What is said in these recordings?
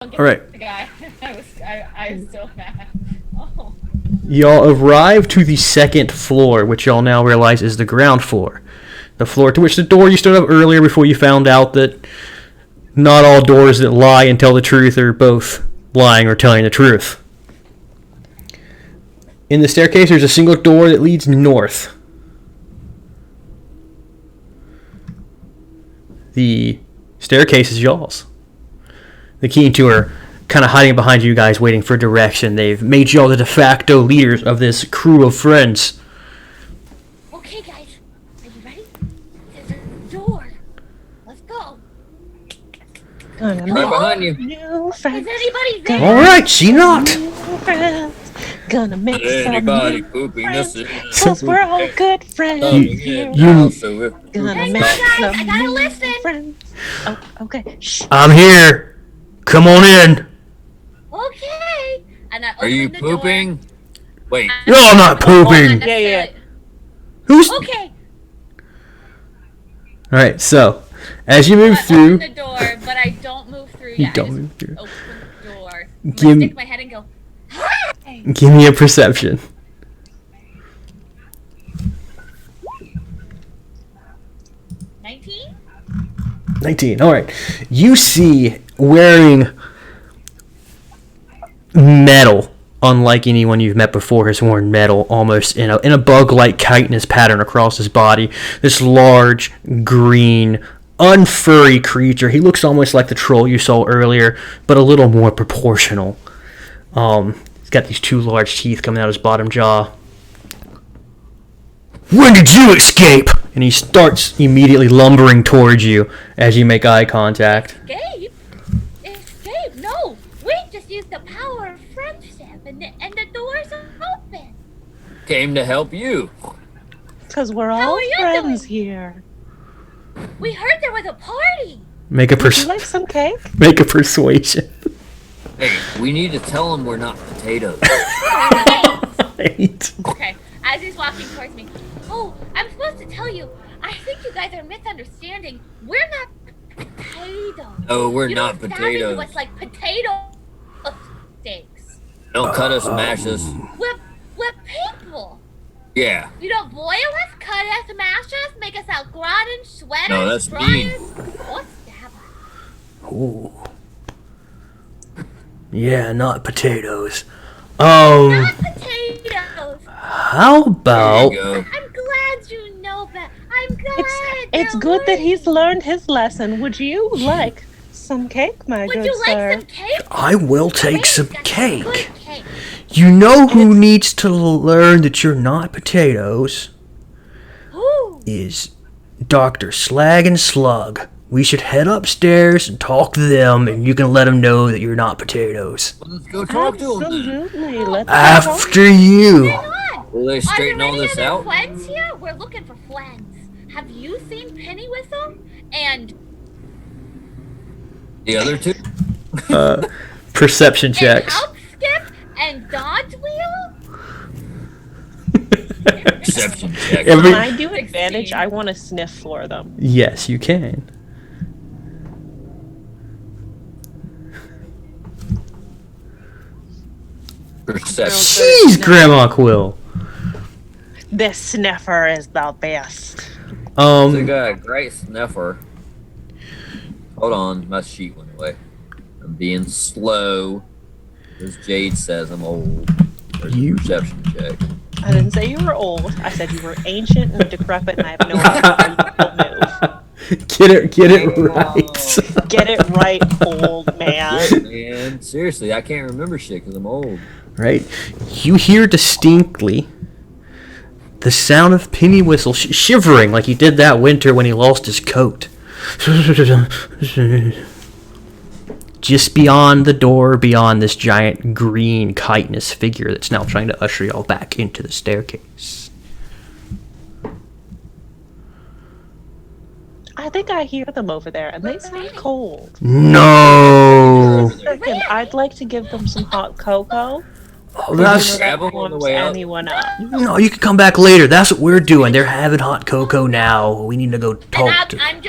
All right. The guy. I was so mad. Oh. Y'all arrive to the second floor, which y'all now realize is the ground floor. The floor to which the door you stood up earlier before you found out that not all doors that lie and tell the truth are both lying or telling the truth. In the staircase, there's a single door that leads north. The staircase is y'all's. The key two are kind of hiding behind you guys, waiting for direction. They've made y'all the de facto leaders of this crew of friends. Okay, guys. Are you ready? There's a door. Let's go. Gonna Right make behind you. new Is friends. anybody there? All right, she not. New friends. Gonna make some Anybody new pooping? friends. This is 'Cause we're all good friends. You- so if Gonna Hang make on, guys. some I gotta new listen. friends. Oh, okay. Shh. I'm here. Come on in. Okay. And I are you opened the door. pooping? Wait, No, I'm not pooping. Yeah, yeah. Who's? Okay. All right, so as you move I through, open the door, but I don't move through yet. don't I just move through. open the door. I'm Give- gonna stick my head and go, hi! Give me a perception. 19? 19. All right. You see wearing metal, unlike anyone you've met before has worn metal, almost in a bug-like chitinous pattern across his body. This large, green, unfurry creature. He looks almost like the troll you saw earlier, but a little more proportional. He's got these two large teeth coming out of his bottom jaw. When did you escape? And he starts immediately lumbering towards you as you make eye contact. Escape? Escape? No! We just used the power of friendship and the doors are open. came to help you. 'Cause we're How all are you friends doing? here. We heard there was a party. Make a Would you like some cake? make a persuasion. Hey, we need to tell them we're not potatoes. Right. Okay, as he's walking towards me. Oh, I'm supposed to tell you, I think you guys are misunderstanding. We're not potatoes. No, we're You not don't stab into potatoes. us like potato steaks. Don't cut us, mash us. We're people. Yeah. You don't boil us, cut us, mash us, make us out gratin, sweat No, us, that's fry mean. us, or stab us. Ooh. Yeah, not potatoes. Not potatoes. How There about you go. I'm glad you know that. I'm glad. It's you're good that he's learning. learned his lesson. Would you like some cake, my Would good you like sir? some cake? I will take Great, some that's cake. Good cake. You know who needs to learn that you're not potatoes Ooh. is Dr. Slag and Slug. We should head upstairs and talk to them, and you can let them know that you're not potatoes. Let's go talk to them. Absolutely. Let's go. After you. Hang on. Will they Are straighten there all any this other out? friends here? We're looking for friends. Have you seen Pennywhistle and The other two? Perception checks. Hop Skip and Dodge Wheel? Perception check. Every- Can I do advantage? I want to sniff for them. Yes, you can. Perception. Jeez, Grandma Quill. This sniffer is the best. They got a great sniffer. Hold on, my sheet went away. I'm being slow. As Jade says, I'm old. There's a You- perception check. I didn't say you were old. I said you were ancient and decrepit, and I have no idea how you move. Get it right. Get it right, old man. Man, seriously, I can't remember shit because I'm old. Right? You hear distinctly the sound of Pennywhistle shivering like he did that winter when he lost his coat. Just beyond the door, beyond this giant green chitinous figure that's now trying to usher y'all back into the staircase. I think I hear them over there, and they sound cold. No! Second, I'd like to give them some hot cocoa. Oh, that's, Grab 'em on the Warms way up. anyone up. no, you can come back later. That's what we're doing. They're having hot cocoa now. We need to go And talk to them. I'm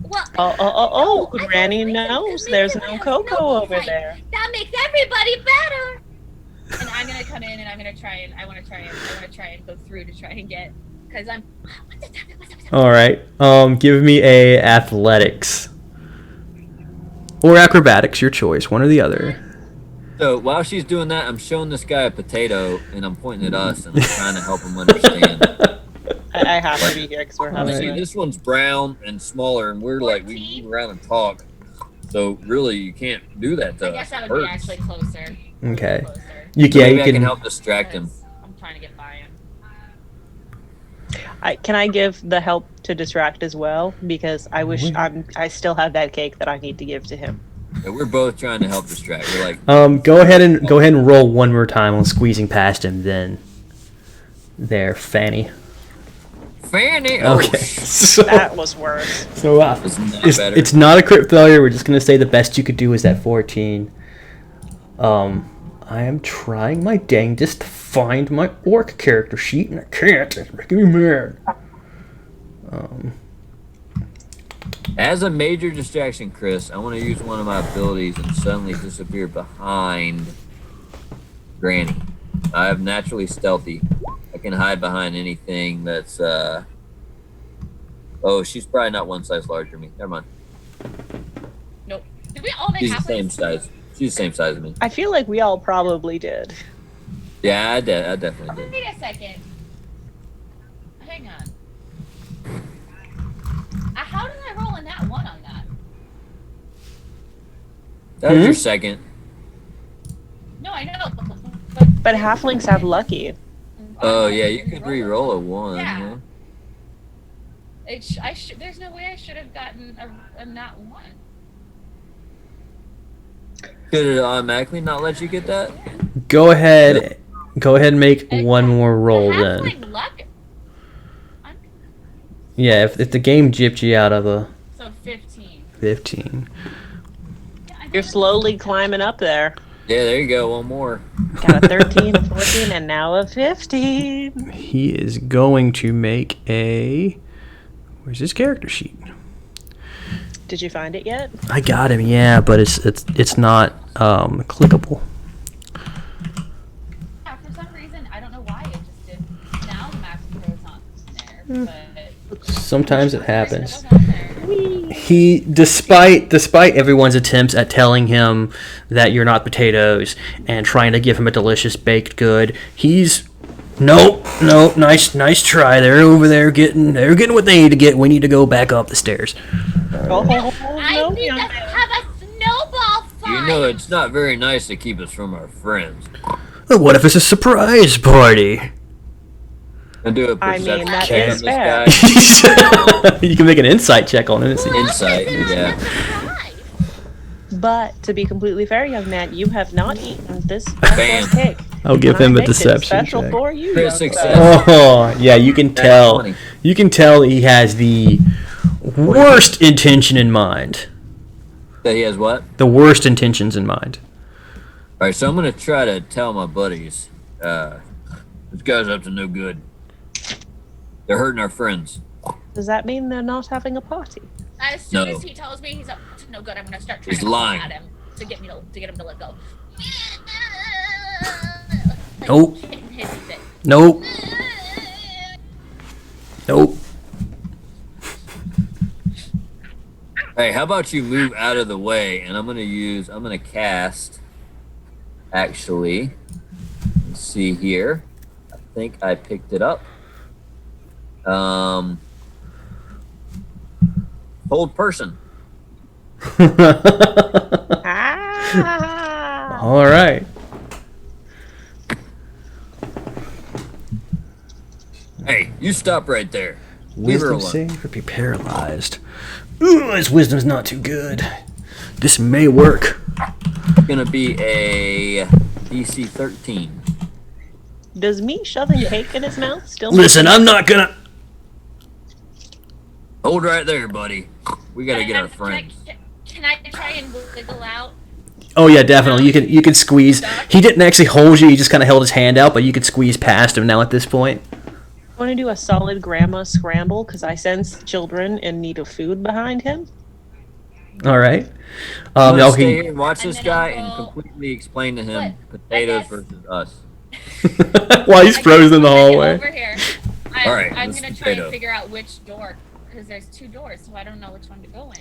Well, Oh, I Granny don't think knows so, there's because no it has Coco over fight. there. That makes everybody better. And I'm gonna come in and I'm gonna try and I want to try and go through to try and get because I'm. What's up? All right. Give me a athletics or acrobatics, your choice, one or the other. So while she's doing that, I'm showing this guy a potato, and I'm pointing at us, and I'm trying to help him understand. I have to be here because we're having See, a... this one's brown and smaller, and we're like, we move around and talk. So really, you can't do that to I us. guess that It would be hurts. actually closer. Okay. Closer. So maybe You I can help distract him. Because I'm trying to get by him. Can I give the help to distract as well? Because I wish I still have that cake that I need to give to him. Yeah, we're both trying to help distract. We're like, Go ahead and roll one more time on squeezing past him. Then, there, Fanny. Fanny. Oh, Okay. So, That was worse. so It's not better. it's not a crit failure. We're just gonna say the best you could do is that 14. I am trying my dangest to find my orc character sheet, and I can't. It's making me mad. As a major distraction, Chris, I want to use one of my abilities and suddenly disappear behind Granny. I am naturally stealthy. I can hide behind anything that's, Oh, she's probably not one size larger than me. Never mind. Nope. Did we all make She's the halfway? same size. She's the same size as me. I feel like we all probably did. Yeah, I definitely did. Wait a second. Hang on. How did I roll in that one on that? That was your second. No, I know. But halflings have lucky. Oh, yeah, you could re-roll a 1. Yeah. Yeah. There's no way I should have gotten a not one. Could it automatically not let you get that? Go ahead and make one more roll then. Halfling luck. Yeah, if the game gypped you out of a So 15. 15. You're slowly climbing up there. Yeah, there you go. One more. Got a 13, a 14, and now a 15. He is going to make a... Where's his character sheet? Did you find it yet? I got him, yeah, but it's not clickable. Yeah, for some reason, I don't know why it just did. Now the max is on there, but Sometimes it happens. it wasn't on there. He, despite everyone's attempts at telling him that you're not potatoes and trying to give him a delicious baked good, he's nope, nice try. They're over there getting what they need to get. We need to go back up the stairs. Oh, I no, need young to man. have a snowball fight. You know, it's not very nice to keep us from our friends. Well, what if it's a surprise party? And do a I mean, perception that check is on fair. this guy. You can make an insight check on it. Insight, yeah. But to be completely fair, young man, you have not eaten this Bam. cake. I'll give And I him a baked it deception special check. for you. Crit young success. fella. Oh, yeah, you can That's tell. funny. You can tell he has the worst intention in mind. That he has what? The worst intentions in mind. All right, so I'm gonna try to tell my buddies. This guy's up to no good. They're hurting our friends. Does that mean they're not having a party? As soon No. as he tells me he's up to no good, I'm gonna start trying He's to lying. at him to get him to let go. Like, Nope. hitting his bit. Nope. Nope. Hey, how about you move out of the way? And I'm gonna cast. Actually, let's see here. I think I picked it up. Hold person. Ah! All right. Hey, you stop right there. Leave her Wisdom alone. save or be paralyzed. Ooh, his wisdom's not too good. This may work. It's gonna be a DC 13. Does me shoving cake in his mouth still? Listen, I'm not gonna. Hold right there, buddy. We gotta get our Can friends. Can I try and wiggle out? Oh yeah, definitely. You can squeeze. He didn't actually hold you. He just kind of held his hand out, but you could squeeze past him now at this point. Want to do a solid grandma scramble because I sense children in need of food behind him. All right. I'm gonna Now stay he, here and watch And this then I'll guy and go- completely explain to him But, potatoes I guess- versus us. while he's I frozen in the guess I'll take it hallway. Over here. All right, I'm let's gonna try potato. and figure out which door, because there's 2 doors, so I don't know which one to go in.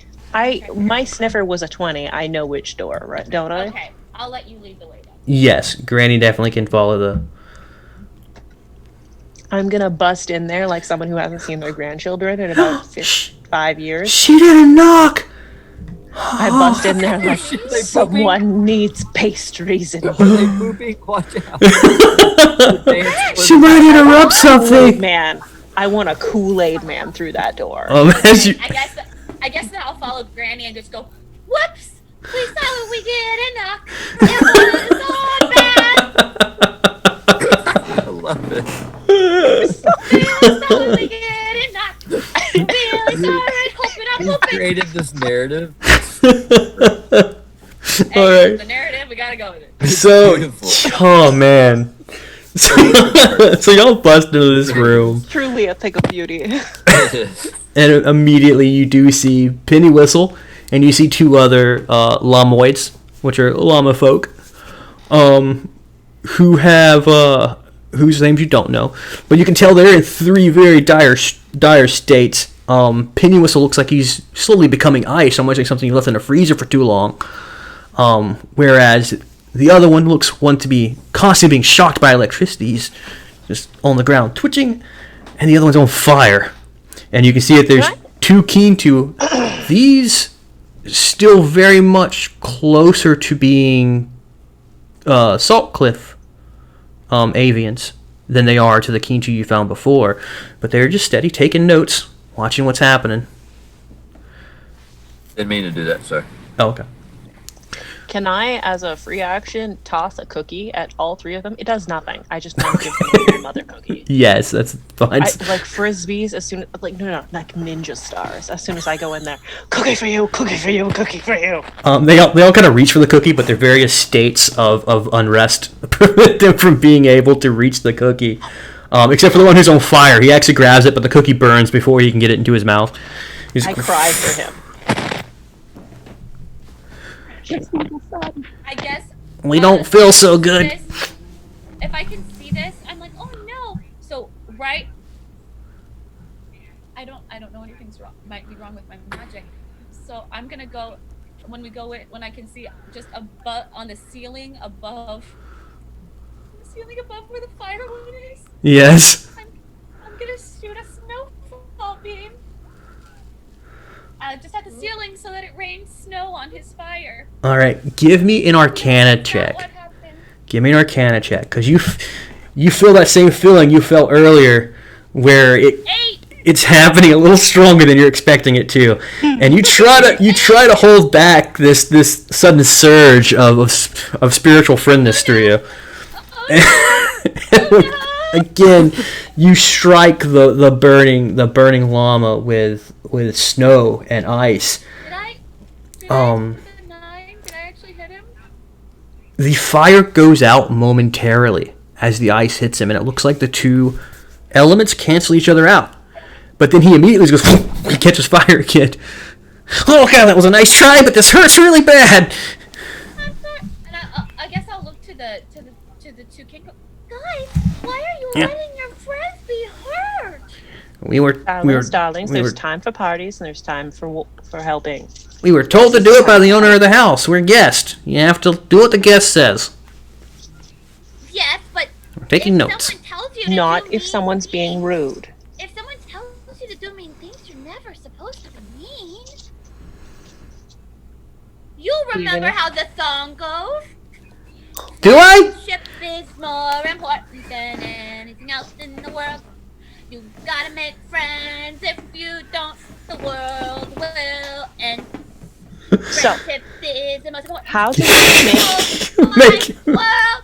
My sniffer was a 20. I know which door, right? Don't I? Okay, I'll let you lead the way then. Yes, Granny definitely can follow the. I'm gonna bust in there like someone who hasn't seen their grandchildren in about 5 years. She didn't knock. I bust in there like Shit, they someone needs pastries and Are they pooping? Watch out. She might interrupt Kool-Aid something. man. I want a Kool-Aid man through that door. As you, I guess that I'll follow Granny and just go, whoops! Please tell we get a knock. It was on bad. I love it. Please tell we get a knock. Really sorry. Hoping I'm He hoping. created this narrative. Hey, all right. the narrative, we gotta go with it. So, Beautiful. oh man. So y'all bust into this room, Truly a thing of beauty. It is. and immediately you do see Penny Whistle, and you see 2 other llamoids, which are llama folk, who have whose names you don't know, but you can tell they're in 3 very dire states. Penny Whistle looks like he's slowly becoming ice, almost like something you left in a freezer for too long. Whereas the other one looks to be constantly being shocked by electricity. He's just on the ground twitching, and the other one's on fire. And you can see that there's 2 keen to these still very much closer to being Salt Cliff avians than they are to the keen to you found before. But they're just steady taking notes, watching what's happening. Didn't mean to do that, sir. Oh, okay. Can I, as a free action, toss a cookie at all 3 of them? It does nothing. I just want to give them a grandmother cookie. Yes, that's fine. Like frisbees, as soon like no, like ninja stars. As soon as I go in there, cookie for you, cookie for you, cookie for you. They all kind of reach for the cookie, but their various states of unrest prevent them from being able to reach the cookie. Except for the one who's on fire. He actually grabs it, but the cookie burns before he can get it into his mouth. I cry for him. I guess We don't feel so good. if I can see this, I'm like, oh no. So right, I don't know anything's wrong. Might be wrong with my magic. So I'm gonna go when when I can see just above on the ceiling above where the firewood is. Yes. I'm gonna shoot a snowball beam. Just at the ceiling so that it rains snow on his fire. All right, give me an Arcana Is that check. what happened? Give me an Arcana check, because you feel that same feeling you felt earlier, where 8. it's happening a little stronger than you're expecting it to, and you try to hold back this sudden surge of spiritual friendness through you. Again, you strike the burning llama with snow and ice. Did I hit the 9? Did I actually hit him? The fire goes out momentarily as the ice hits him, and it looks like the 2 elements cancel each other out. But then he immediately goes, he catches fire again. Oh god, that was a nice try, but this hurts really bad. I'm sorry. And I guess I'll look to the 2 king. Guys, why are you letting your friends be hurt? We were Darlings, we there's were, time for parties and there's time for helping. we were told to do it by the owner of the house. We're guests. You have to do what the guest says. Yes, but We're taking if notes. someone tells you to Not do if mean someone's being things- rude. If someone tells you to do mean things, you're never supposed to be mean. You remember how the song goes? Do I? Friendship is more important than anything else in the world. You gotta make friends. If you don't, the world will end. So, Friendship is the most important how do we make thing in the world.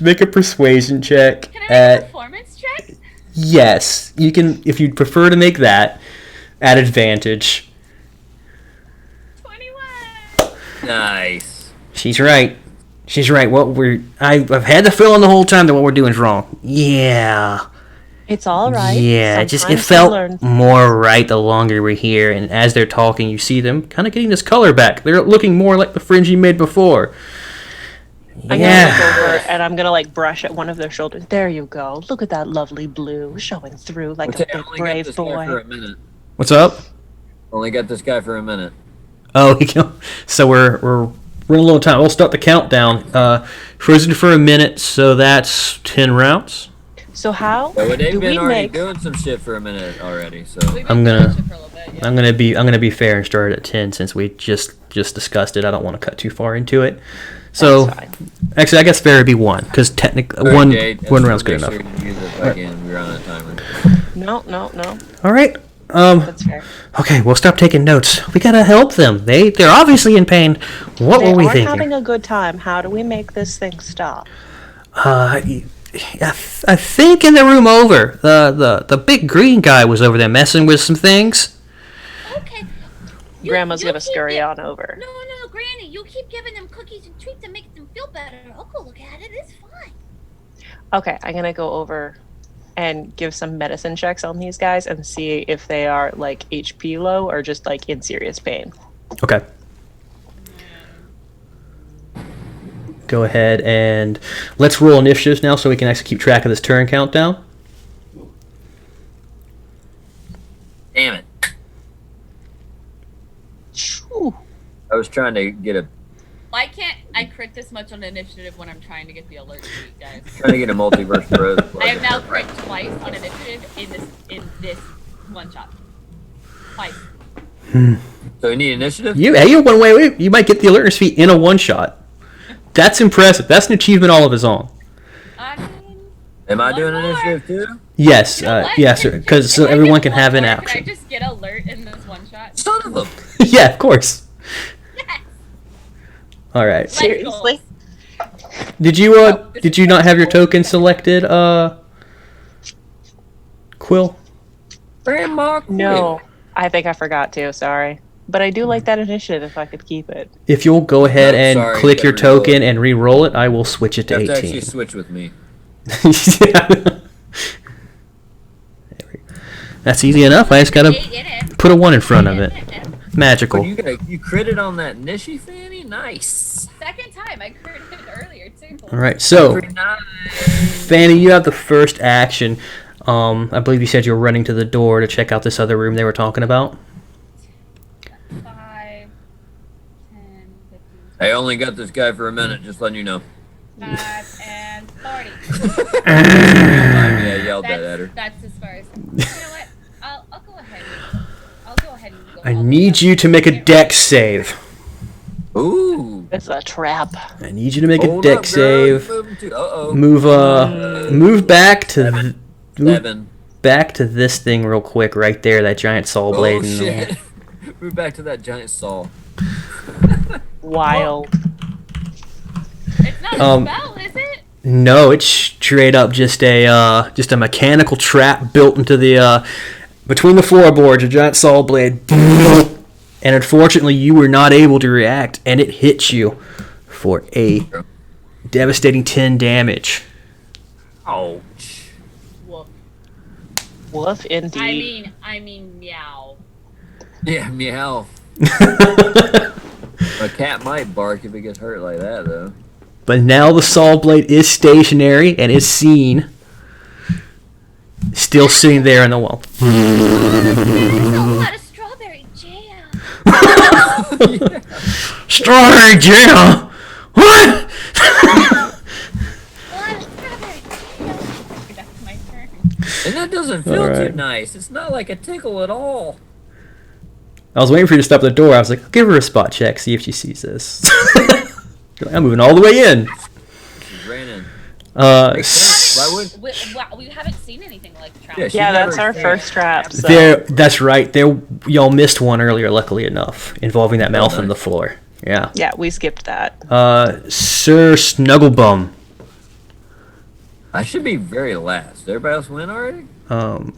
Make a persuasion check. Can I make a At performance check? yes, you can if you'd prefer to make that at advantage. 21. Nice. She's right. She's right. I've had the feeling the whole time that what we're doing is wrong. Yeah. It's all right. Yeah, it Sometimes felt you learn. more right the longer we're here, and as they're talking, you see them kind of getting this color back. They're looking more like the fringe you made before. I'm Yeah. gonna look over and I'm gonna like brush at one of their shoulders. There you go. Look at that lovely blue showing through like a I big only got brave this guy for boy. a minute. What's up? Only got this guy for a minute. Oh, so we're running a little time. We'll start the countdown. Frozen for a minute, so that's 10 rounds. So how So they've do been we already make? doing some shit for a minute already. So We've I'm been gonna- doing shit for a little bit, yeah. I'm gonna be fair and start at 10 since we just discussed it. I don't want to cut too far into it. So That's fine. actually, I guess fair would be one because technically Sorry, one Jade, round's make good sure enough. you use it back in. We're on a timer. No. All right. That's fair. Okay, we'll stop taking notes. We gotta help them. They're obviously in pain. What They were we are thinking? having a good time. How do we make this thing stop? I think in the room over, the big green guy was over there messing with some things. Okay. Grandma's you gonna keep scurry it- on over. No, Granny, you keep giving them cookies and treats and make them feel better. I'll go look at it. It's fine. Okay, I'm gonna go over and give some medicine checks on these guys and see if they are like HP low or just like in serious pain. Okay. Go ahead and let's roll initiatives now so we can actually keep track of this turn countdown. Damn it! Phew. I was trying to get a Why can't I crit this much on initiative when I'm trying to get the alert sheet, guys? multiverse Prose. I have now crit twice on initiative in this one shot. Twice. So we need initiative. You one way. You might get the alertness feat in a one shot. That's impressive. That's an achievement all of its own. I mean, Am I One doing more. initiative too? Yes, you know what? yes, If- because if so I everyone get can one have an more, action. Can I just get alert in this one shot? Son of a. Yeah, of course. Yes. All right. Life Seriously? goals. Did you not have your token selected, Quill? Grandma. No, I think I forgot to. Sorry, but I do like that initiative if I could keep it. If you'll go ahead No, and sorry, click you your gotta re-roll token it. and re-roll it, I will switch it to You have to 18. actually switch with me. Yeah. That's easy enough. I just gotta Eight in it. put a 1 in front of it. But Magical. you critted on that Nishi Fanny? Nice. Second time. I critted earlier too. All right, so Pretty nice. Fanny, you have the first action. I believe you said you were running to the door to check out this other room they were talking about. 5, 10, 15, I only got this guy for a minute, just letting you know. 5, and 40. I yelled that at her. That's as far as. You know what? I'll go ahead. I'll go ahead and go. I all the need way you up. to make a dex save. Ooh. It's a trap. I need you to make a Hold dex up, girl. You're save. moving too- Uh-oh. Move back to move 7. back to this thing real quick right there, that giant saw blade. Oh, and- shit. We're back to that giant saw. Wild. It's not Um, a spell, is it? No, it's straight up just a mechanical trap built into the between the floorboards, a giant saw blade. And unfortunately, you were not able to react, and it hit you for a devastating 10 damage. Ouch. Woof. Woof indeed. I mean, meow. Yeah, meow. A cat might bark if it gets hurt like that, though. But now the saw blade is stationary and is seen. Still sitting there in the wall. There's a lot of strawberry jam. Strawberry jam! What? A lot of strawberry jam. That's my turn. And that doesn't feel Alright. too nice. It's not like a tickle at all. I was waiting for you to stop at the door. I was like, give her a spot check, see if she sees this. You're like, I'm moving all the way in. She ran in. Uh, Why would? We haven't seen anything like trap. Yeah, she Yeah, never that's our said- first trap. So. that's right. Y'all missed one earlier, luckily enough, involving that mouth on the floor. Yeah. Yeah, we skipped that. Sir Snugglebum. I should be very last. Everybody else win already? Oh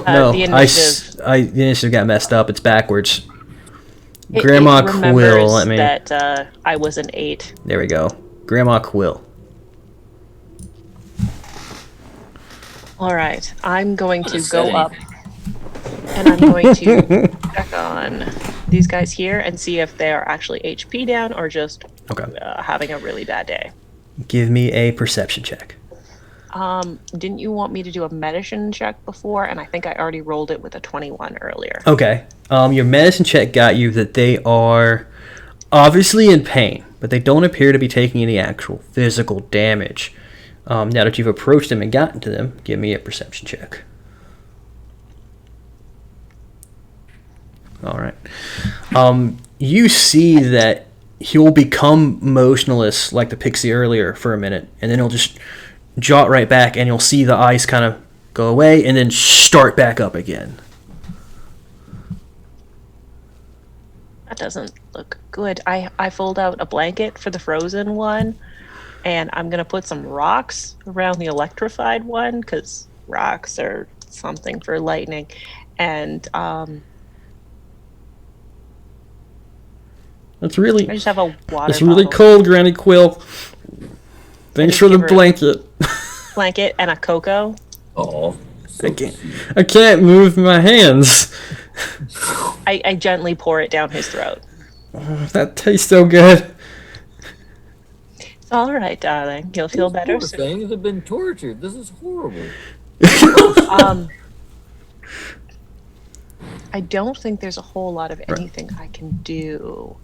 no, the the initiative got messed up. It's backwards. It- Grandma it Quill. remembers Let me. that I was an 8. There we go. Grandma Quill. All right, I'm going to Said go up anything. and I'm going to check on these guys here and see if they are actually HP down or just Okay. having a really bad day. Give me a perception check. Didn't you want me to do a medicine check before? And I think I already rolled it with a 21 earlier. Okay. Your medicine check got you that they are obviously in pain, but they don't appear to be taking any actual physical damage. Now that you've approached them and gotten to them, give me a perception check. All right. You see that he'll become motionless like the pixie earlier for a minute, and then he'll just jot right back, and you'll see the ice kind of go away and then start back up again. That doesn't look good. I fold out a blanket for the frozen one, and I'm going to put some rocks around the electrified one, because rocks are something for lightning. And It's really, I just have a water it's really bottle, cold, Granny Quill. Thanks just for the give her- blanket. blanket, and a cocoa. Oh, so I can't move my hands. I gently pour it down his throat. That tastes so good. It's all right, darling. You'll feel better Poor soon. things have been tortured. This is horrible. I don't think there's a whole lot of anything I can do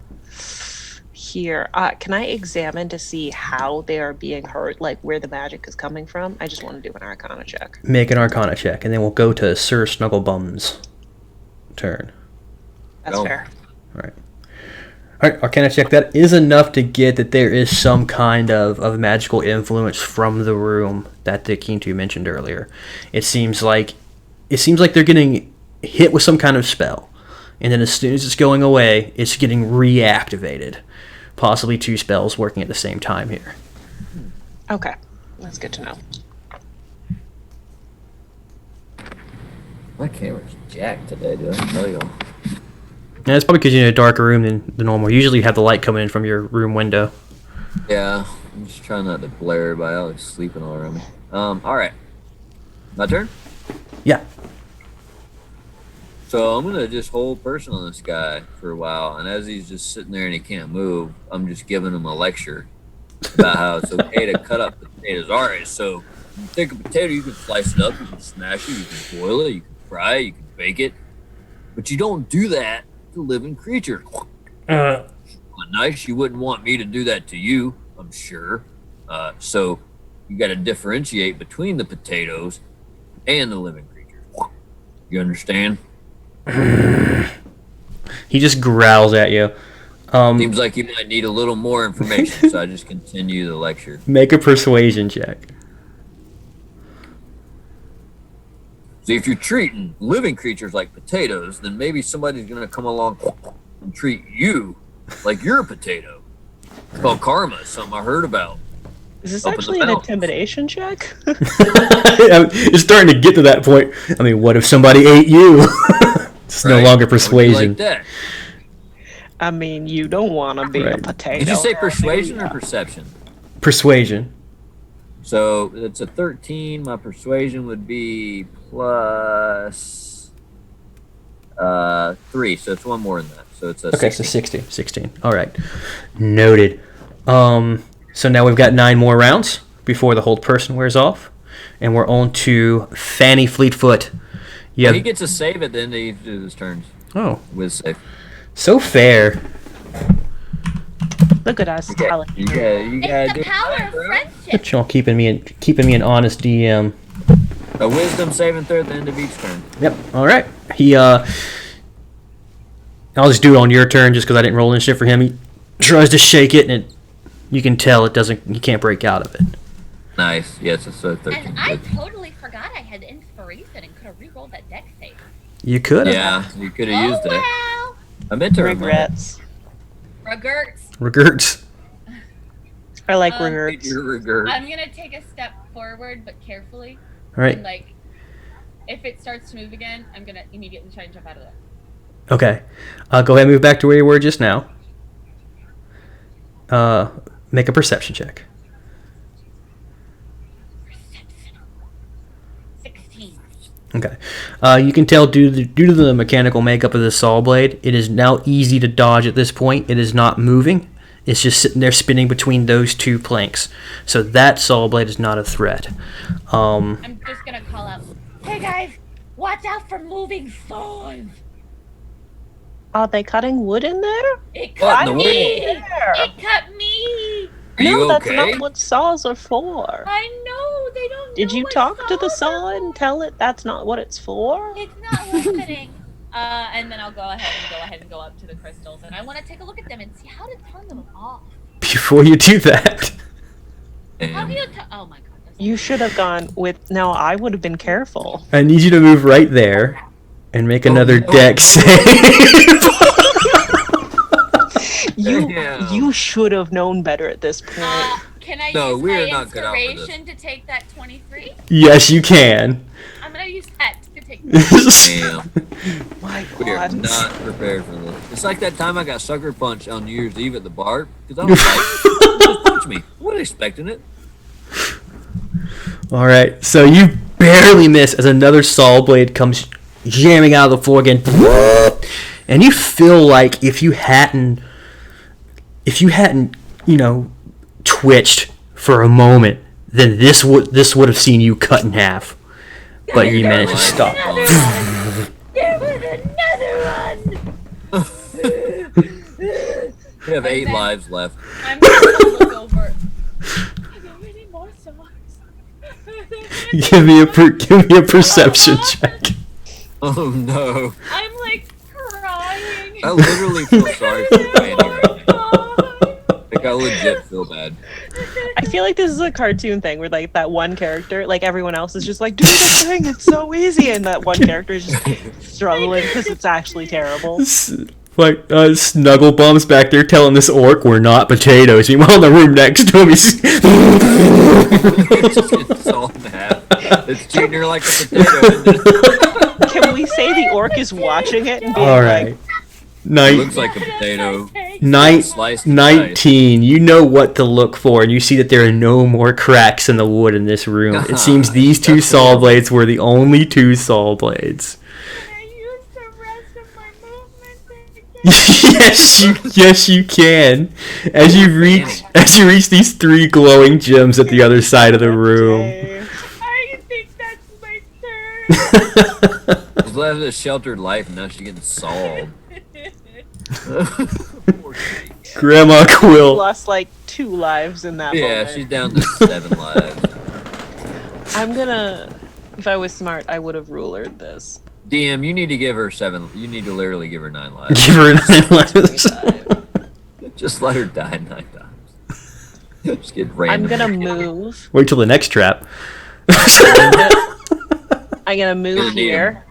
here. Can I examine to see how they are being hurt, like where the magic is coming from? I just want to do an Arcana check. Make an Arcana check, and then we'll go to Sir Snugglebum's turn. That's Go. fair. All right, Arcana check. That is enough to get that there is some kind of magical influence from the room that the Kintu mentioned earlier. It seems like they're getting hit with some kind of spell, and then as soon as it's going away, it's getting reactivated. Possibly two spells working at the same time here. Okay, that's good to know. My camera's jacked today, dude. I tell y'all. And it's probably because you're in a darker room than the normal. Usually you have the light coming in from your room window. Yeah, I'm just trying not to blare everybody out. Like sleeping all around me. All right. My turn. Yeah. So I'm gonna just hold person on this guy for a while, and as he's just sitting there and he can't move, I'm just giving him a lecture about how it's okay to cut up potatoes. All right, so you take a potato, you can slice it up, you can smash it, you can boil it, you can fry it, you can bake it, but you don't do that to living creatures. Nice, you wouldn't want me to do that to you, I'm sure. So you got to differentiate between the potatoes and the living creatures. You understand? He just growls at you. Seems like you might need a little more information, so I just continue the lecture. Make a persuasion check. See, if you're treating living creatures like potatoes, then maybe somebody's going to come along and treat you like you're a potato. It's called karma. It's something I heard about. Is this Up in the actually an mountains. intimidation check? It's starting to get to that point. I mean, what if somebody ate you? It's no Right? longer How would you persuasion. like that? I mean, you don't want to be a Right. potato. Did you say persuasion or perception? Persuasion. So it's a 13. My persuasion would be plus 3. So it's one more than that. So it's a Okay, 16. so 16. All right. Noted. So now we've got 9 more rounds before the hold person wears off. And we're on to Fanny Fleetfoot. You Well, have, he gets a save at the end of his turns. oh, With save. so fair. Look at us. You got It's to the do power it, of bro. friendship. But y'all keeping me an honest DM. A wisdom saving throw at the end of each turn. Yep. All right. I'll just do it on your turn just because I didn't roll initiative for him. He tries to shake it, and you can tell it doesn't. You can't break out of it. Nice. Yes, it's a 13. And I totally forgot I had inspiration and could have re-rolled that deck save. You could have. Yeah, you could have used it. Wow. I meant to remind Regrets. Regrets. Regrets. I like Um, regrets. your regret. I'm gonna take a step forward, but carefully. All right. And like, if it starts to move again, I'm gonna immediately try and jump out of there. Okay. Go ahead and move back to where you were just now. Make a perception check. Perception. Okay. You can tell due to the mechanical makeup of the saw blade, it is now easy to dodge at this point. It is not moving. It's just sitting there spinning between those two planks. So that saw blade is not a threat. I'm just gonna call out, hey guys, watch out for moving saws. Are they cutting wood in there? It What cut in the me. world? It cut me. Are you No, that's okay? not what saws are for. I know they don't. Did know you what talk to the saws saw are and for. tell it that's not what it's for? It's not listening. And then I'll go ahead and go up to the crystals, and I want to take a look at them and see how to turn them off. Before you do that, How do Damn. you? Oh my god. that's- You should have gone with. No, I would have been careful. I need you to move right there and make another no. deck save. You should have known better at this point. Can I No, use we my are not good out for this. inspiration to take that 23? Yes, you can. I'm gonna use that to take. That. Damn. My We are God. not prepared for this. It's like that time I got sucker punched on New Year's Eve at the bar. Because I was like, just punch me. I wasn't expecting it. All right, so you barely miss as another saw blade comes jamming out of the floor again, and you feel like if you hadn't, twitched for a moment, then this would have seen you cut in half. But you managed to stop. Another one. There was another one. We have 8 then- lives left. I'm gonna look over. Are there any more saws? Give me a perception check. Oh no. I'm like crying. I literally feel sorry for Fanny right now. God. Like, I legit feel bad. I feel like this is a cartoon thing where like that one character, like everyone else is just like, do the thing, it's so easy, and that one character is just struggling because it's actually terrible. Like Snugglebum's back there telling this orc we're not potatoes. Meanwhile, in the room next to him, he's It's all in half. It's Junior like a potato. Isn't it? Can we say the orc is watching it and being all like, right. Night. Looks like a potato. Sliced and 19. You know what to look for, and you see that there are no more cracks in the wood in this room. It seems these two That's saw horrible. blades were the only two saw blades. Can I use the rest of my movement? yes, you can. As you reach these 3 glowing gems at the other side of the room. "Okay." I think that's my turn. She's lived a sheltered life, and now she's getting sawed. Poor thing. Grandma Quill. Lost like 2 lives in that Yeah, moment. she's down to 7 lives. I'm gonna. If I was smart, I would have rulered this. DM, you need to give her 7. You need to literally give her 9 lives. Give her 9 lives. Just let her die 9 times. Just get I'm random. gonna move. Wait till the next trap. I'm gonna move Good deal. here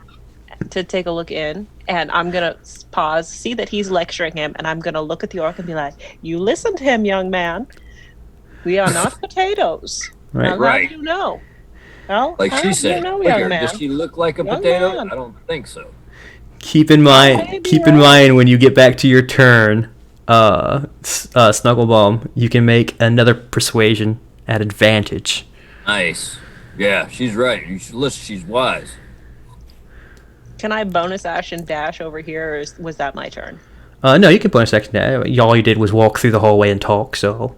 to take a look in, and I'm gonna pause, see that he's lecturing him, and I'm gonna look at the orc and be like, "You listen to him, young man. We are not potatoes. Right. How Right. do you know? Well, Like how she do you said. know, Look young at her. man? Does she look like a Young potato? man. I don't think so. Keep in mind Maybe when you get back to your turn, Snugglebum, you can make another persuasion at advantage. Nice. Yeah, she's right. You should listen. She's wise. Can I bonus action dash over here, or was that my turn? No, you can bonus action that. All you did was walk through the hallway and talk, so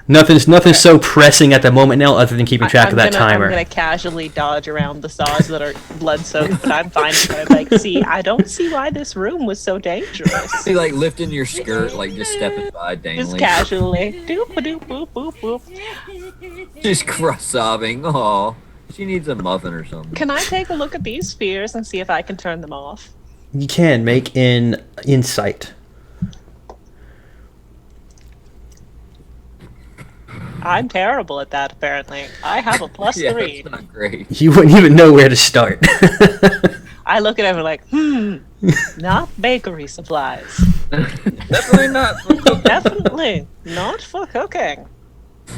nothing's so pressing at the moment now, other than keeping track of that timer. I'm gonna casually dodge around the saws that are blood soaked, but I'm fine with it. Like, see, I don't see why this room was so dangerous. See, like lifting your skirt, like just stepping by Just dangling. casually, doop doop boop boop boop. Just sobbing. Aw. She needs a muffin or something. Can I take a look at these spheres and see if I can turn them off? You can make an insight. I'm terrible at that, apparently. I have a plus Yeah, 3. that's not great. You wouldn't even know where to start. I look at him and like, not bakery supplies. Definitely not. for cooking. Definitely not for cooking.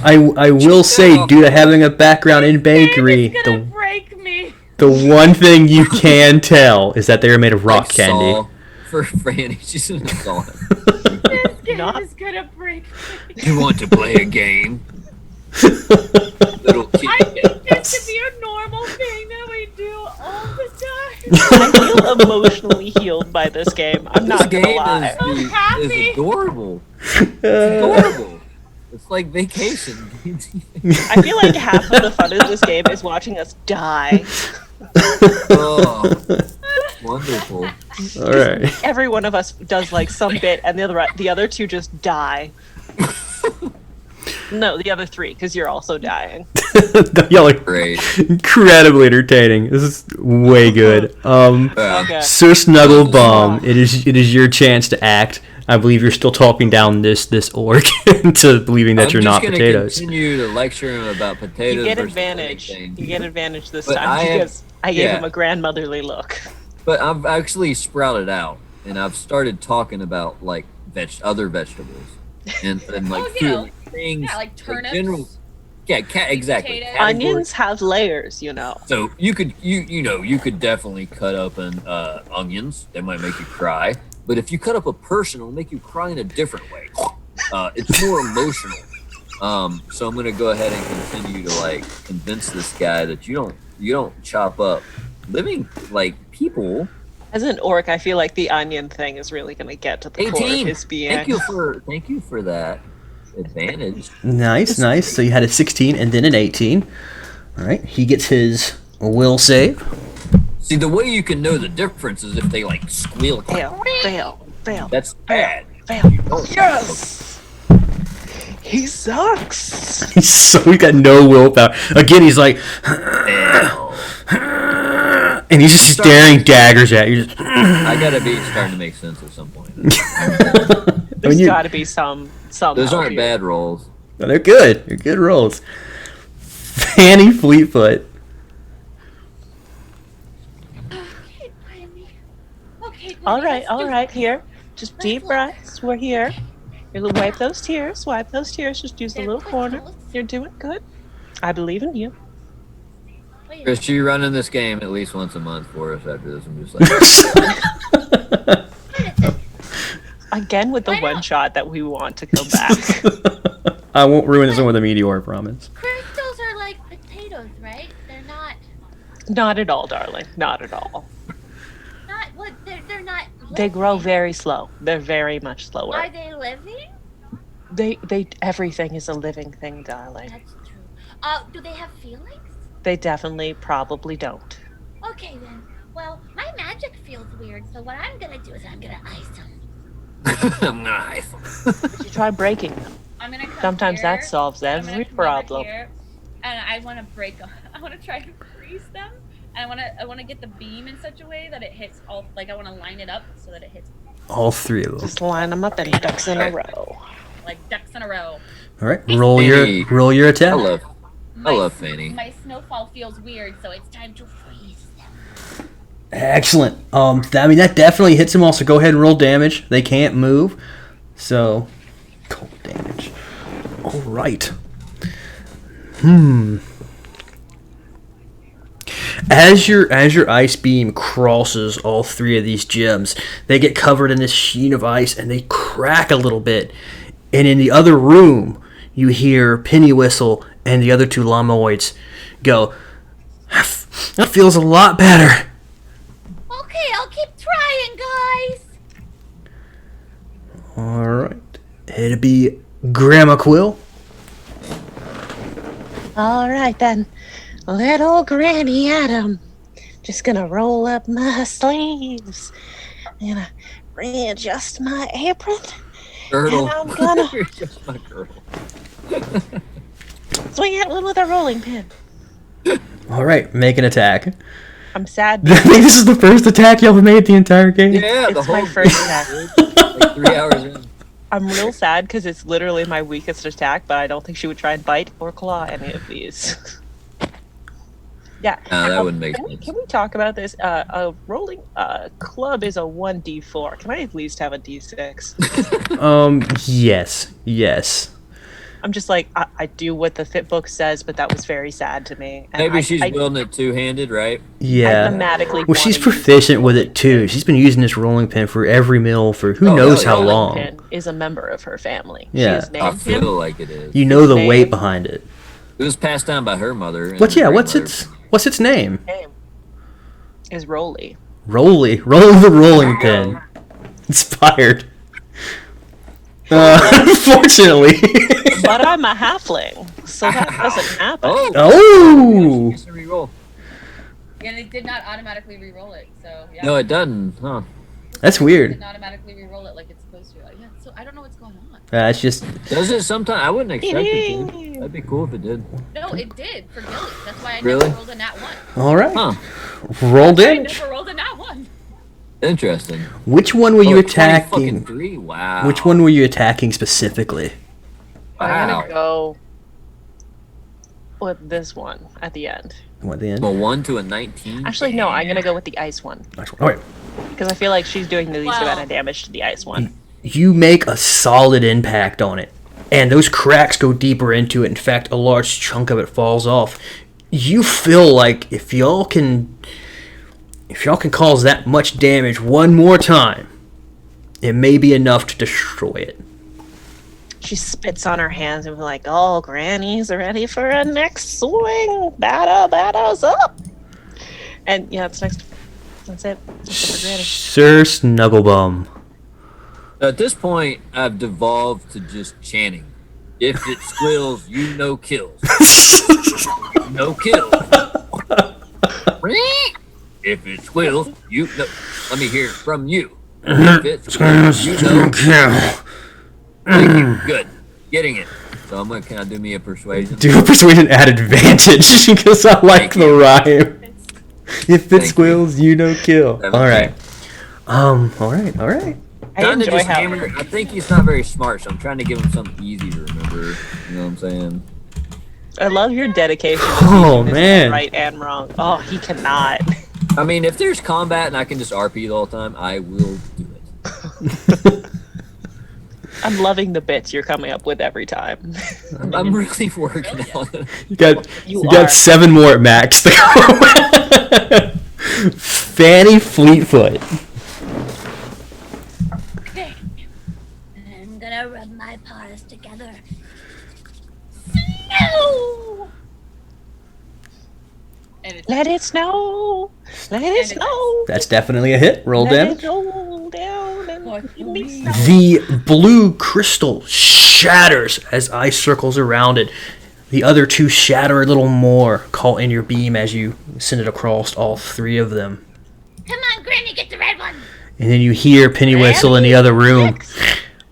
I will say, due to having a background in bakery, It's gonna the break me. the one thing you can tell is that they are made of rock Like candy. Saw for Franny. She's in the saw. This game Not- is gonna break me. You want to play a game? Little I kid. think this should be a normal thing that we do. I feel emotionally healed by this game. I'm This not gonna game lie. is happy. adorable. It's adorable. It's like vacation. I feel like half of the fun of this game is watching us die. Oh, wonderful. All right. Every one of us does like some bit, and the other two just die. No, the other three, because you're also dying. Y'all are Great. incredibly entertaining. This is way good. Okay. Sir Snugglebum, it is your chance to act. I believe you're still talking down this orc into believing that you're not I'm just potatoes. gonna continue to lecture him about potatoes. You get versus advantage. anything. You get advantage this But time because I gave yeah. him a grandmotherly look. But I've actually sprouted out, and I've started talking about like other vegetables, and like Oh, food, you know, things, yeah, like turnips. general, exactly. potatoes. categories. Onions have layers, you know. So you could definitely cut up onions. They might make you cry. But if you cut up a person, it'll make you cry in a different way. It's more emotional. So I'm gonna go ahead and continue to like convince this guy that you don't chop up living like people. As an orc, I feel like the onion thing is really going to get to the core of 18. his being. Thank you for that advantage. Nice. So you had a 16 and then an 18. All right. He gets his will save. See, the way you can know the difference is if they like squeal. Fail. That's bad. Fail. You don't- Yes! He sucks! So he got no willpower. Again, he's like, Fail. and he's just staring daggers at you. Just, I gotta be starting to make sense at some point. There's you- got to be some. Those aren't here. bad rolls. No, they're good. They're good rolls. Fanny Fleetfoot. Okay, Brandy. Okay, Brandy, All let's do right, here. Just Let's deep look. breaths. We're here. You'll wipe those tears. Just use the They're little quite corner. close. You're doing good. I believe in you. Wait, Chris, you running this game at least once a month for us after this. I'm just like, Again with the Why not? one shot that we want to come back. I won't ruin this one with a meteor, I promise. crystals are like potatoes, right? They're not Not at all, darling. Not at all. what they're not They grow living. very slow. They're very much slower. Are they living? They everything is a living thing, darling. That's true. Do they have feelings? They definitely probably don't. Okay then. Well, my magic feels weird, so what I'm gonna do is I'm gonna ice them. nice. You try breaking them. I'm gonna come Sometimes here, that solves I'm gonna every come over problem. here, and I want to break them. I want to try to freeze them, and I want to get the beam in such a way that it hits all. Like I want to line it up so that it hits All three of them. Just line them up in ducks in a row. like ducks in a row. All right. Roll your attack. I love Fanny. My snowfall feels weird, so it's time to freeze them. Excellent. I mean that definitely hits him. Also, go ahead and roll damage. They can't move, so cold damage. All right. As your ice beam crosses all three of these gems, they get covered in this sheen of ice and they crack a little bit. And in the other room, you hear Penny whistle and the other two Lamoids go, "That feels a lot better." Okay, I'll keep trying, guys. All right. It'll be Grandma Quill. All right then, little Granny Adam. Just gonna roll up my sleeves and readjust my apron. Turtle. And I'm gonna You're just my girl. swing it with a rolling pin. All right, make an attack. I'm sad. I think this is the first attack y'all have made the entire game. Yeah, the It's my whole first attack. like 3 hours in. I'm real sad because it's literally my weakest attack, but I don't think she would try and bite or claw any of these. Yeah. No, that wouldn't make Can sense. we talk about this? A rolling club is a 1d4. Can I at least have a d6? Yes. I'm just like, I do what the fit book says, but that was very sad to me. And Maybe she's I wielding it two-handed, right? Yeah. thematically Well, she's wanna use proficient with it too. She's been using this rolling pin for every meal for who Oh, knows hell how yeah. long. Pin is a member of her family. Yeah. She is I named feel him. like it is. You know the Name. weight behind it. It was passed down by her mother. and What's grandmother. its name? Name. is Rolly. Roll the rolling pin. Inspired. Unfortunately. But I'm a halfling, so that doesn't happen. Oh! Gets to reroll. And it did not automatically re-roll it, so yeah. No, it doesn't. Huh? That's It weird. didn't automatically re-roll it like it's supposed to. Yeah, so I don't know what's going on. It's just Does it sometimes? I wouldn't expect it to. That'd be cool if it did. No, it did for Gilly. That's why I Really? never rolled a nat 1. all right. Huh. Roll I damage. never rolled a nat 1. Interesting. Which one were you 20 fucking attacking? 3? Wow. Which one were you attacking specifically? I'm Wow. gonna go with this one at the end. What the end? From a 1 to a 19? Actually, no, I'm gonna go with the ice one. Nice one. All right. Because I feel like she's doing the least Wow. amount of damage to the ice one. You make a solid impact on it, and those cracks go deeper into it. In fact, a large chunk of it falls off. You feel like if y'all can cause that much damage one more time, it may be enough to destroy it. She spits on her hands and be like, "Oh, Granny's ready for a next swing. Battle's up." And yeah, that's next. That's it. That's it for Granny. Sir Snugglebum. At this point, I've devolved to just chanting. If it squeals, you no kills. No kills. If it squeals, you no. Let me hear it from you. If it squeals, you no kill. Thank you. Good. Getting it. So I'm gonna. Can I do me a persuasion? Do a persuasion at advantage because I like the rhyme. If it squeals, you no kill. All right. All right. I Trying to enjoy just how hammer. I think he's not very smart, so I'm trying to give him something easy to remember. You know what I'm saying? I love your dedication. to Oh, teaching this man. right and wrong. Oh, he cannot. I mean, if there's combat and I can just RP the whole time, I will do it. I'm loving the bits you're coming up with every time. I'm really working on it. You got You you got are. 7 more at max. Fanny Fleetfoot. Okay. I'm gonna rub my paws together. No! And it's Let it snow. Let it snow. That's definitely a hit. Roll Let damage. it roll down and give me snow. The blue crystal shatters as ice circles around it. The other 2 shatter a little more, caught in your beam as you send it across all 3 of them. Come on, Granny, get the red one! And then you hear Penny Whistle in the other room.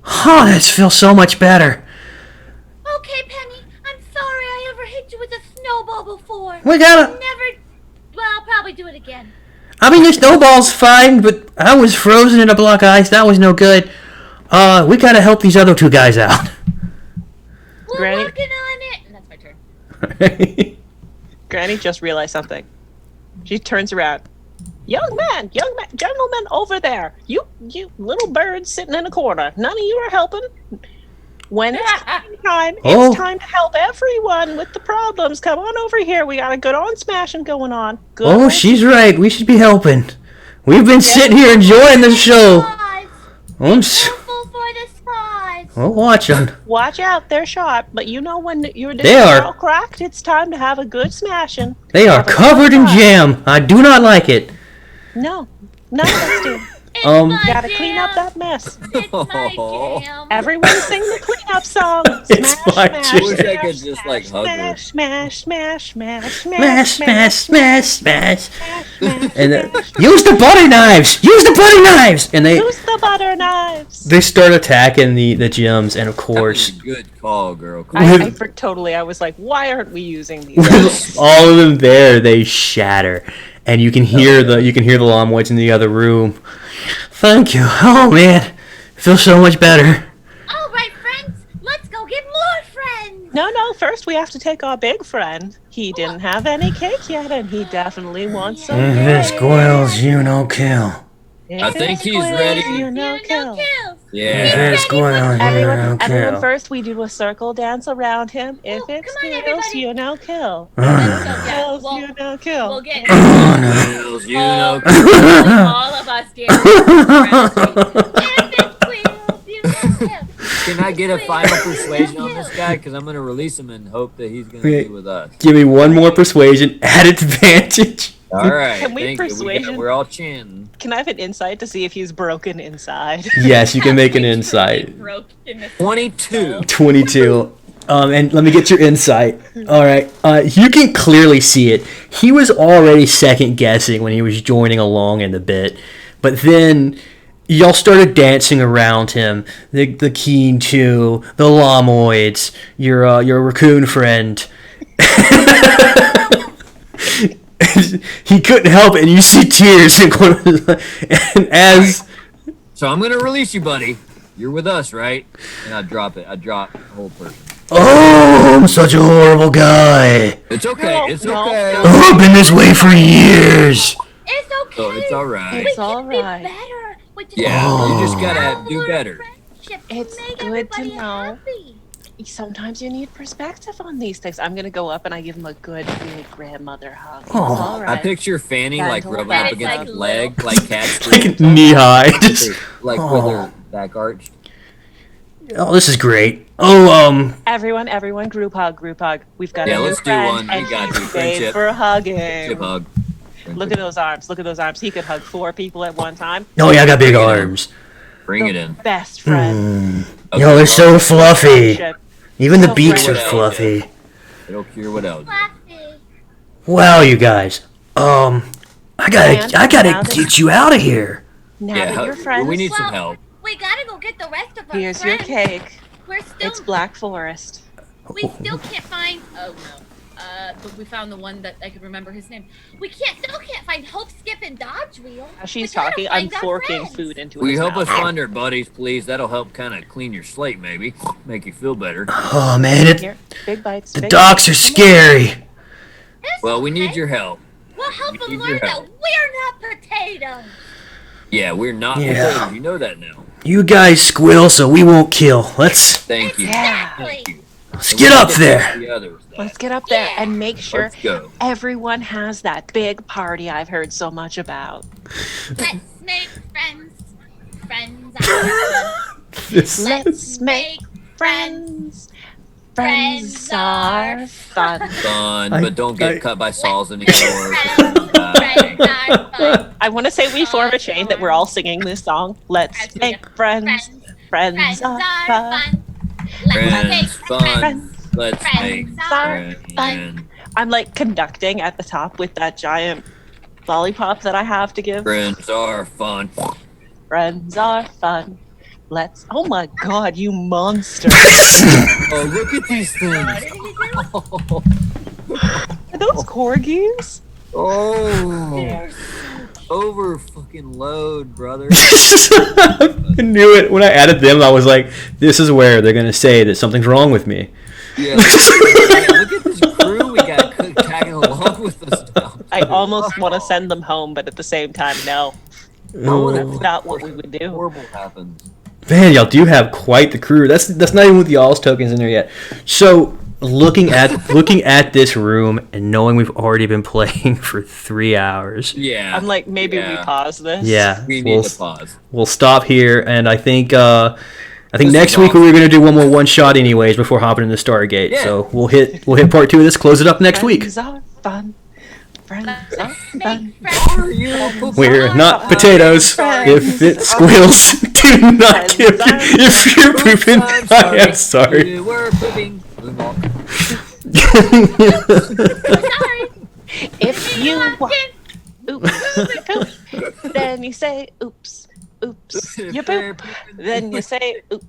Oh, this feels so much better. Okay, Penny, I'm sorry I ever hit you with a snowball before. We gotta. Never. Well, I'll probably do it again. I mean, the snowball's fine, but I was frozen in a block of ice. That was no good. We gotta help these other 2 guys out. We're Granny? working on it. And that's my turn. Granny just realized something. She turns around. Young man, gentleman over there. You little bird sitting in a corner. None of you are helping. When it's time, Oh. it's time to help everyone with the problems. Come on over here. We got a good on smashing going on. Good Oh, on- she's right. We should be helping. We've been sitting here enjoying the show. Spies! I'm s- Careful for the spies! Well, watch them. Watch out, they're sharp. But you know when your They are. all cracked, it's time to have a good smashing. They are Have a good covered in time. jam. I do not like it. No, none of us do. It's Um, my Gotta jam. clean up that mess. It's my jam. Everyone sing the cleanup song. It's Smash, my smash, jam. I wish I could just like hug her. smash, smash, smash, smash, Smash, smash, smash, smash. smash. And use the butter knives. Use the butter knives. And Use the butter knives. they start attacking the gyms, and of That was course, a good call, girl. Come I on. totally. I was like, why aren't we using these? with all of them there, they shatter, and you can hear the Lamoids in the other room. Thank you. Oh man, it feels so much better. All right, friends, let's go get more friends. No. First, we have to take our big friend. He didn't have any cake yet, and he definitely wants some. This squirrels, you no kill. I think he's ready. You know, No kill. kills. Yeah. This squirrels, you no Everyone, kill. first we do a circle dance around him. If Oh, it's come on, kills, everybody. you know, kill. Yeah, Kills, well, you know, kill. we'll get Kills, you know. all of us here. If it squeals, you know kills. Can I get a final persuasion on this guy? Because I'm gonna release him and hope that he's gonna Okay. be with us. Give me one more persuasion at advantage. All right. Can we thank you. persuasion- We're all chanting. Can I have an insight to see if he's broken inside? Yes, you can make an insight. 22. 22. And let me get your insight. All right. You can clearly see it. He was already second guessing when he was joining along in the bit, but then y'all started dancing around him. The Keen 2, the Lamoids, your raccoon friend. He couldn't help it, and you see tears in one of his, and as So I'm gonna release you, buddy. You're with us, right? And I drop it. I drop the whole person. oh, I'm such a horrible guy. It's okay. No, it's no, okay. no. Oh, I've been this way for years. It's okay. Oh, it's all right. It's We all can be right. better. We just Yeah, Oh. you just gotta have do more better. friendship to It's make good to everybody know. happy. Sometimes you need perspective on these things. I'm gonna go up and I give him a good big grandmother hug. It's Oh. all I right. picture Fanny like Gentle rubbing up It's against like his leg, like cat Like knee high. Just, like with her back arched. oh, this is great. Oh, Everyone, group hug. We've got Yeah, a new let's do friend, one. We and got he's you. made Friendship. for hugging. Chip hug. Look at those arms. He could hug 4 people at one time. oh yeah, I got big Bring it in. arms. Bring The it in. Best friend. Yo, they're so fluffy. Friendship. Even the So beaks are fluffy. fluffy. It'll cure what else. Fluffy. Wow, you guys. I And gotta now that- get you out of here. Now Yeah, that help- you're friends, we need some Well, help. We gotta go get the rest of our here's your friends. cake. We're still. It's Black Forest. We still can't find. Oh no. But we found the one that I could remember his name. We still can't find Hope, Skip, and Dodge Wheel. As she's We gotta talking, I'm find our forking friends. food into Will you his help mouth. us find our buddies, please? That'll help kind of clean your slate, maybe. Make you feel better. Oh man, Here, big bites. the big docks are scary. It's Well, we need okay. your help. We'll help we them need learn your that help. we're not potatoes. Yeah, we're not Yeah. potatoes. You know that now. You guys squeal, so we won't kill. Let's Thank you. Yeah. Thank you. get up there. The others, though. Let's get up there Yeah. and make sure Let's go. everyone has that big party I've heard so much about. Let's make friends. Friends are This- Let's make friends. Friends are fun. Fun, I- but don't get I- cut by saws anymore. friends. Friends are fun. I want to say we form a chain that we're all singing this song. Let's Absolutely. make friends. Friends. Friends Friends are are fun. fun. Let's make Friends, fun. friends. Let's make Friends are friends. I'm like conducting at the top with that giant lollipop that I have to give. Friends are fun. Friends are fun. Let's. Oh my god, you monster! Oh, look at these things. Are those corgis? Oh, over fucking load, brother. I knew it when I added them. I was like, "This is where they're gonna say that something's wrong with me." Yeah, look at this crew we got tagging along with us now. I almost want to send them home, but at the same time, no. That's not what we would do. Horrible happens. Man, y'all do have quite the crew. That's not even with the All's tokens in there yet. So looking at this room and knowing we've already been playing for 3 hours. Yeah. I'm like, maybe we Yeah. pause this. Yeah, We need to pause. we'll stop here, and I think This next is week we awesome. were gonna do one more one shot anyways before hopping into Stargate. Yeah. So we'll hit part 2 of this. Close it up next week. Friends are fun. Friends are fun. Make friends. Are you? We're not potatoes. If it squeals, do not give. If you're pooping, I am sorry. You were pooping. Moonwalk. Sorry. If you Walk want, in. oops, then you say oops, oops. You poop, then you say oops.